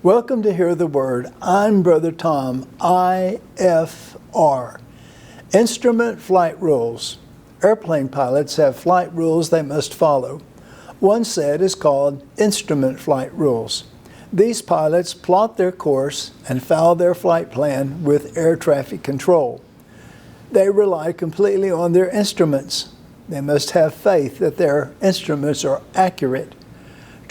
Welcome to Hear the Word. I'm Brother Tom, IFR. Instrument Flight Rules. Airplane pilots have flight rules they must follow. One set is called Instrument Flight Rules. These pilots plot their course and follow their flight plan with air traffic control. They rely completely on their instruments. They must have faith that their instruments are accurate.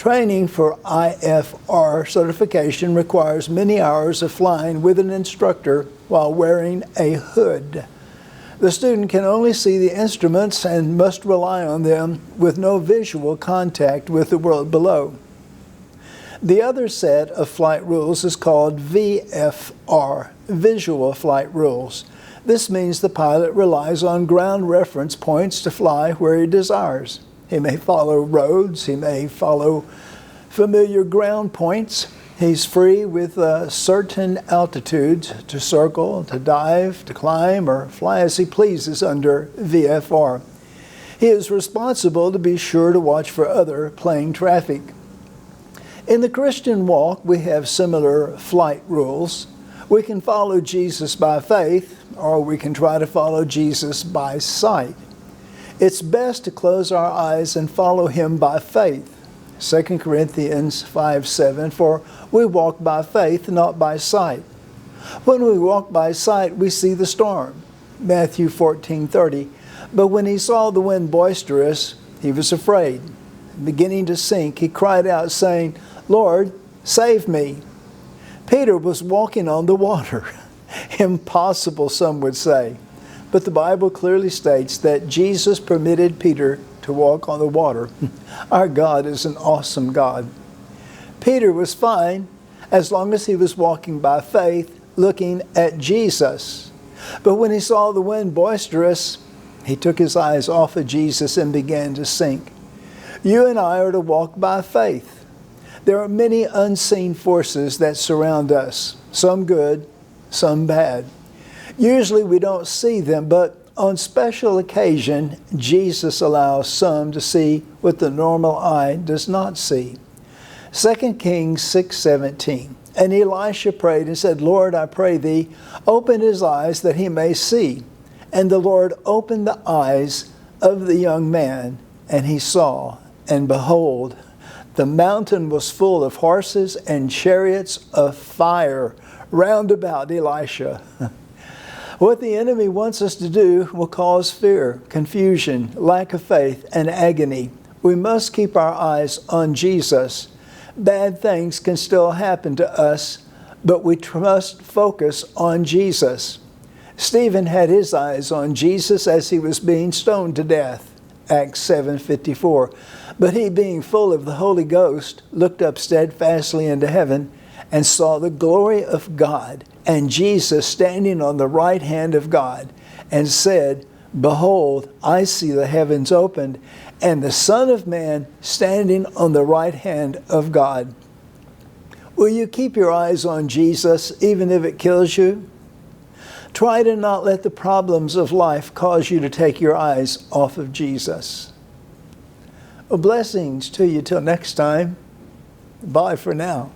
Training for IFR certification requires many hours of flying with an instructor while wearing a hood. The student can only see the instruments and must rely on them with no visual contact with the world below. The other set of flight rules is called VFR, Visual Flight Rules. This means the pilot relies on ground reference points to fly where he desires. He may follow roads, he may follow familiar ground points. He's free with certain altitudes to circle, to dive, to climb, or fly as he pleases under VFR. He is responsible to be sure to watch for other plane traffic. In the Christian walk, we have similar flight rules. We can follow Jesus by faith, or we can try to follow Jesus by sight. It's best to close our eyes and follow him by faith. 2 Corinthians 5:7, for we walk by faith, not by sight. When we walk by sight, we see the storm. Matthew 14:30, but when he saw the wind boisterous, he was afraid. Beginning to sink, he cried out, saying, Lord, save me. Peter was walking on the water. Impossible, some would say. But the Bible clearly states that Jesus permitted Peter to walk on the water. Our God is an awesome God. Peter was fine as long as he was walking by faith, looking at Jesus. But when he saw the wind boisterous, he took his eyes off of Jesus and began to sink. You and I are to walk by faith. There are many unseen forces that surround us, some good, some bad. Usually we don't see them, but on special occasion, Jesus allows some to see what the normal eye does not see. 2 Kings 6:17, and Elisha prayed and said, Lord, I pray thee, open his eyes that he may see. And the Lord opened the eyes of the young man, and he saw, and behold, the mountain was full of horses and chariots of fire round about Elisha. What the enemy wants us to do will cause fear, confusion, lack of faith, and agony. We must keep our eyes on Jesus. Bad things can still happen to us, but we must focus on Jesus. Stephen had his eyes on Jesus as he was being stoned to death, Acts 7:54. But he, being full of the Holy Ghost, looked up steadfastly into heaven and saw the glory of God and Jesus standing on the right hand of God, and said, Behold, I see the heavens opened, and the Son of Man standing on the right hand of God. Will you keep your eyes on Jesus even if it kills you? Try to not let the problems of life cause you to take your eyes off of Jesus. Well, blessings to you till next time. Bye for now.